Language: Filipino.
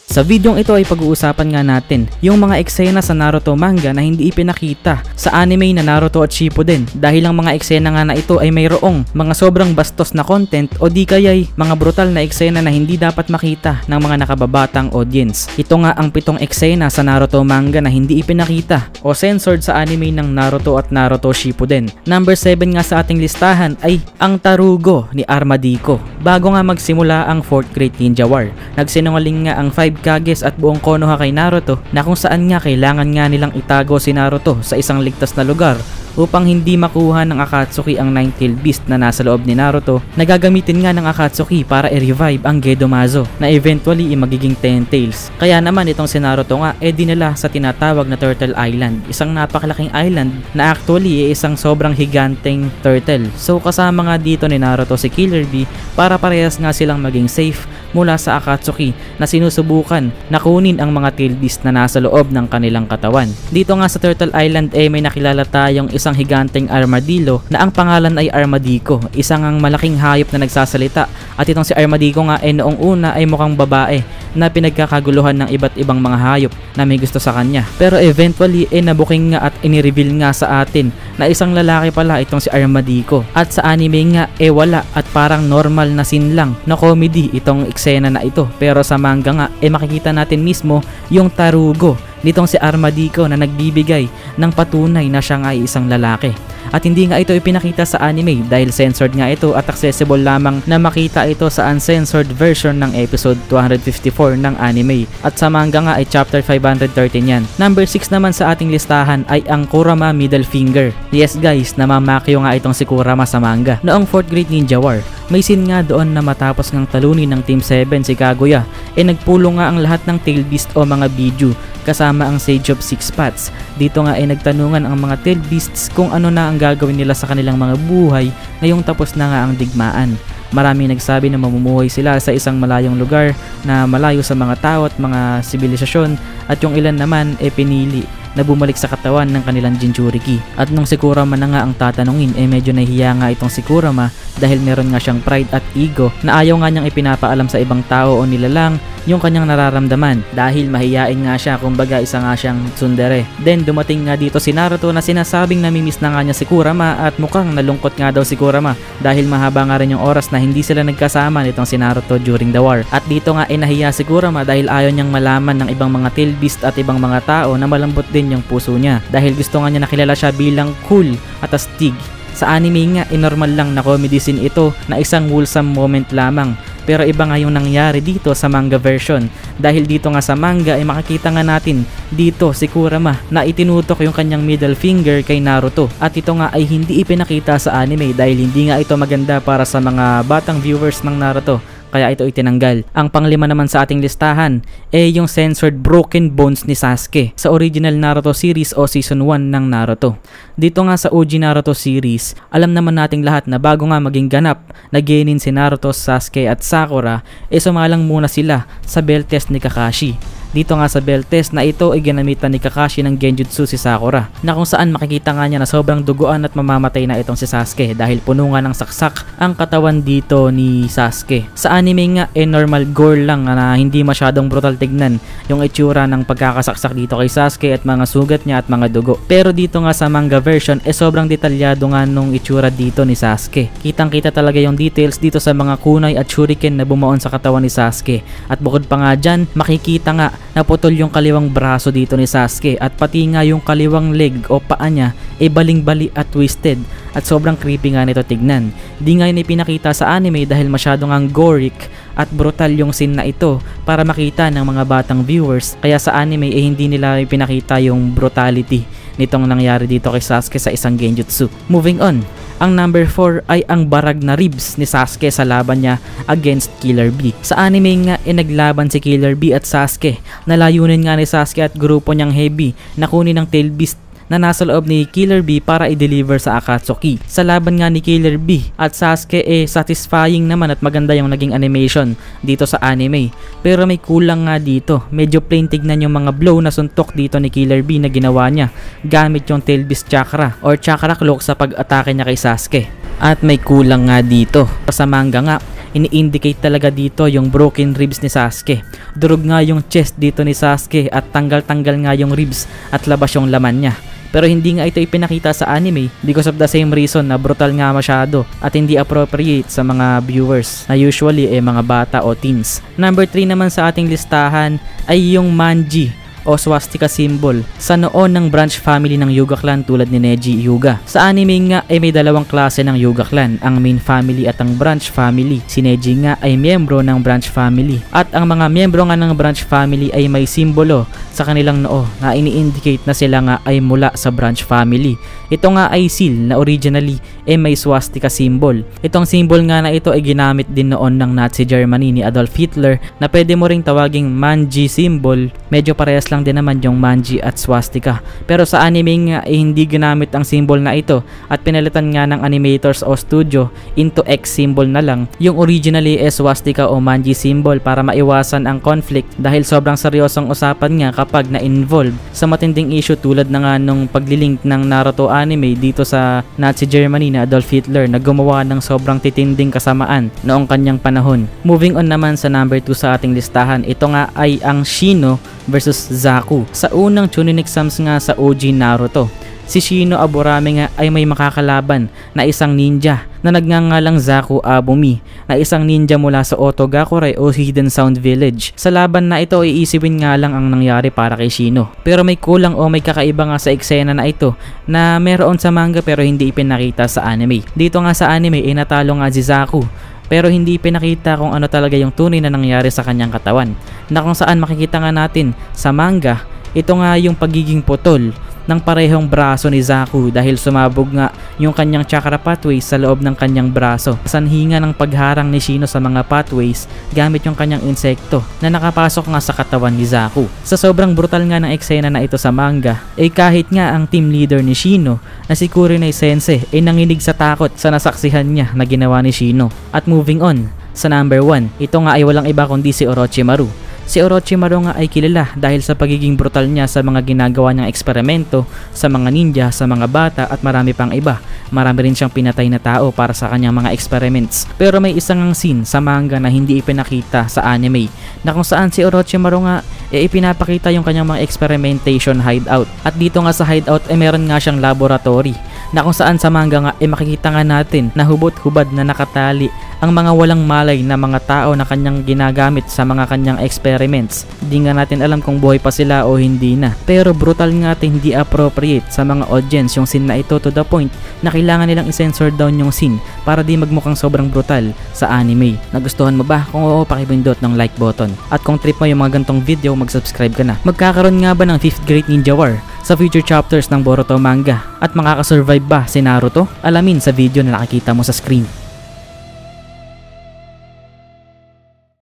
Sa videong ito ay pag-uusapan nga natin yung mga eksena sa Naruto manga na hindi ipinakita sa anime na Naruto at Shippuden dahil ang mga eksena nga na ito ay mayroong mga sobrang bastos na content o di kaya'y mga brutal na eksena na hindi dapat makita ng mga nakababatang audience. Ito nga ang 7 eksena sa Naruto manga na hindi ipinakita o censored sa anime ng Naruto at Naruto Shippuden. Number 7 nga sa ating listahan ay ang tarugo ni Armadillo. Bago nga magsimula ang 4th Great Ninja War, nagsinungaling nga ang 5 Kages at buong Konoha kay Naruto na kung saan nga kailangan nga nilang itago si Naruto sa isang ligtas na lugar upang hindi makuha ng Akatsuki ang Nine-Tailed Beast na nasa loob ni Naruto, na gagamitin nga ng Akatsuki para i-revive ang Gedomazo na eventually magiging 10 Tails. Kaya naman itong si Naruto nga dinala sa tinatawag na Turtle Island, isang napakalaking island na actually isang sobrang higanteng turtle. So kasama nga dito ni Naruto si Killer Bee para parehas nga silang maging safe mula sa Akatsuki na sinusubukan na kunin ang mga tail beast na nasa loob ng kanilang katawan. Dito nga sa Turtle Island may nakilala tayong isang higanteng armadillo na ang pangalan ay Armadillo, isang malaking hayop na nagsasalita, at itong si Armadillo nga noong una ay mukhang babae na pinagkakaguluhan ng iba't ibang mga hayop na may gusto sa kanya. Pero eventually nabuking nga at inireveal nga sa atin na isang lalaki pala itong si Armadillo, at sa anime nga wala at parang normal na scene lang na comedy itong eksena na ito, pero sa manga nga makikita natin mismo yung tarugo nitong si Armadillo na nagbibigay ng patunay na siya nga ay isang lalaki. At hindi nga ito ipinakita sa anime dahil censored nga ito at accessible lamang na makita ito sa uncensored version ng episode 254 ng anime. At sa manga nga ay chapter 513 yan. Number 6 naman sa ating listahan ay ang Kurama Middle Finger. Yes guys, namamakyo nga itong si Kurama sa manga. Noong 4th Great Ninja War, may scene nga doon na matapos ngang talunin ng Team 7 si Kaguya, nagpulong nga ang lahat ng tail beast o mga biju kasama ang Sage of Six Paths. Dito nga nagtanungan ang mga tail beasts kung ano na ang gagawin nila sa kanilang mga buhay ngayong tapos na nga ang digmaan. Maraming nagsabi na mamumuhay sila sa isang malayong lugar na malayo sa mga tao at mga sibilisasyon, at yung ilan naman pinili na bumalik sa katawan ng kanilang Jinchuriki. At nung si Kurama na nga ang tatanungin, medyo nahihiya nga itong si Kurama dahil meron nga siyang pride at ego na ayaw nga niyang ipinapaalam sa ibang tao o nilalang yung kanyang nararamdaman dahil mahiyain nga siya, kumbaga isa nga siyang tsundere. Then dumating nga dito si Naruto na sinasabing namimiss na nga niya si Kurama, at mukhang nalungkot nga daw si Kurama dahil mahaba nga rin yung oras na hindi sila nagkasama nitong si Naruto during the war. At dito nga nahiya si Kurama dahil ayaw niyang malaman ng ibang mga tail beast at ibang mga tao na malambot din yung puso niya dahil gusto nga niya nakilala siya bilang cool at astig. Sa anime nga normal lang na comedy scene ito na isang wholesome moment lamang, pero iba nga yung nangyari dito sa manga version dahil dito nga sa manga makikita nga natin dito si Kurama na itinutok yung kanyang middle finger kay Naruto, at ito nga ay hindi ipinakita sa anime dahil hindi nga ito maganda para sa mga batang viewers ng Naruto, kaya ito itinanggal. Ang panglima naman sa ating listahan yung censored broken bones ni Sasuke sa original Naruto series o season 1 ng Naruto. Dito nga sa OG Naruto series, alam naman nating lahat na bago nga maging ganap na genin si Naruto, Sasuke at Sakura sumalang muna sila sa bell test ni Kakashi. Dito nga sa bell test na ito ginamitan ni Kakashi ng genjutsu si Sakura, na kung saan makikita nga niya na sobrang duguan at mamamatay na itong si Sasuke dahil puno nga ng saksak ang katawan dito ni Sasuke. Sa anime nga normal gore lang na hindi masyadong brutal tignan yung itsura ng pagkakasaksak dito kay Sasuke at mga sugat niya at mga dugo. Pero dito nga sa manga version sobrang detalyado nga nung itsura dito ni Sasuke. Kitang kita talaga yung details dito sa mga kunai at shuriken na bumaon sa katawan ni Sasuke, at bukod pa nga dyan makikita nga naputol yung kaliwang braso dito ni Sasuke, at pati nga yung kaliwang leg o paa niya baling-bali at twisted, at sobrang creepy nga nito tignan. Di nga yun ipinakita sa anime dahil masyadong ang goric at brutal yung scene na ito para makita ng mga batang viewers, kaya sa anime hindi nila ipinakita yung brutality nitong nangyari dito kay Sasuke sa isang genjutsu. Moving on, ang number 4 ay ang barag na ribs ni Sasuke sa laban niya against Killer Bee. Sa anime nga naglaban si Killer Bee at Sasuke. Nalayunin nga ni Sasuke at grupo niyang heavy na kunin ng tail beast na nasa loob ni Killer Bee para i-deliver sa Akatsuki. Sa laban nga ni Killer Bee at Sasuke satisfying naman at maganda yung naging animation dito sa anime. Pero may kulang nga dito. Medyo plain tignan yung mga blow na suntok dito ni Killer Bee na ginawa niya gamit yung Tail Beast Chakra or Chakra Cloak sa pag-atake niya kay Sasuke. At may kulang nga dito. Sa manga nga Ini-indicate talaga dito yung broken ribs ni Sasuke. Durog nga yung chest dito ni Sasuke at tanggal-tanggal nga yung ribs at labas yung laman niya. Pero hindi nga ito ipinakita sa anime because of the same reason na brutal nga masyado at hindi appropriate sa mga viewers na usually mga bata o teens. Number 3 naman sa ating listahan ay yung Manji o swastika symbol sa noon ng branch family ng Hyuga clan tulad ni Neji Hyuga. Sa anime nga ay may dalawang klase ng Hyuga clan, ang main family at ang branch family. Si Neji nga ay miyembro ng branch family at ang mga miyembro nga ng branch family ay may simbolo sa kanilang noo na ini-indicate na sila nga ay mula sa branch family. Ito nga ay seal na originally may swastika symbol. Itong symbol nga na ito ay ginamit din noon ng Nazi Germany ni Adolf Hitler na pwede mo ring tawaging Manji symbol. Medyo parehas lang din naman yung Manji at swastika. Pero sa anime nga hindi ginamit ang symbol na ito at pinalitan nga ng animators o studio into X symbol na lang yung originally swastika o Manji symbol para maiwasan ang conflict dahil sobrang seryosong usapan nga kapag na-involve sa matinding issue tulad na nga nung paglilink ng Naruto anime dito sa Nazi Germany na Adolf Hitler na gumawa ng sobrang titinding kasamaan noong kanyang panahon. Moving on naman sa number 2 sa ating listahan, ito nga ay ang Shino versus Zaku sa unang Chunin exams nga sa OG Naruto. Si Shino Aburame nga ay may makakalaban na isang ninja na nagngangalang Zaku Abumi na isang ninja mula sa Otogakurai o Hidden Sound Village. Sa laban na ito ay iisipin nga lang ang nangyari para kay Shino. Pero may kulang o may kakaiba nga sa eksena na ito na meron sa manga pero hindi ipinakita sa anime. Dito nga sa anime ay natalo nga si Zaku pero hindi pinakita kung ano talaga yung tunay na nangyari sa kanyang katawan, na kung saan makikita nga natin sa manga ito nga yung pagiging putol ng parehong braso ni Zaku dahil sumabog nga yung kanyang chakra pathways sa loob ng kanyang braso. Sanhi nga ng pagharang ni Shino sa mga pathways gamit yung kanyang insekto na nakapasok nga sa katawan ni Zaku. Sa sobrang brutal nga ng eksena na ito sa manga, kahit nga ang team leader ni Shino na si Kurenai Sensei nanginig sa takot sa nasaksihan niya na ginawa ni Shino. At moving on sa number 1, ito nga ay walang iba kundi si Orochimaru. Si Orochimaru nga ay kilala dahil sa pagiging brutal niya sa mga ginagawa niyang eksperimento sa mga ninja, sa mga bata at marami pang iba. Marami rin siyang pinatay na tao para sa kanyang mga experiments. Pero may isang scene sa manga na hindi ipinakita sa anime na kung saan si Orochimaru nga ipinapakita yung kanyang mga experimentation hideout. At dito nga sa hideout meron nga siyang laboratory na kung saan sa manga nga makikita nga natin na hubot-hubad na nakatali ang mga walang malay na mga tao na kanyang ginagamit sa mga kanyang experiments. Di nga natin alam kung buhay pa sila o hindi na. Pero brutal nga at hindi appropriate sa mga audience yung scene na ito to the point na kailangan nilang i-censor down yung scene para di magmukhang sobrang brutal sa anime. Nagustuhan mo ba? Kung oo, pakipindot ng like button. At kung trip mo yung mga gantong video, mag-subscribe ka na. Magkakaroon nga ba ng 5th Great Ninja War sa future chapters ng Boruto manga? At makakasurvive ba si Naruto? Alamin sa video na nakikita mo sa screen.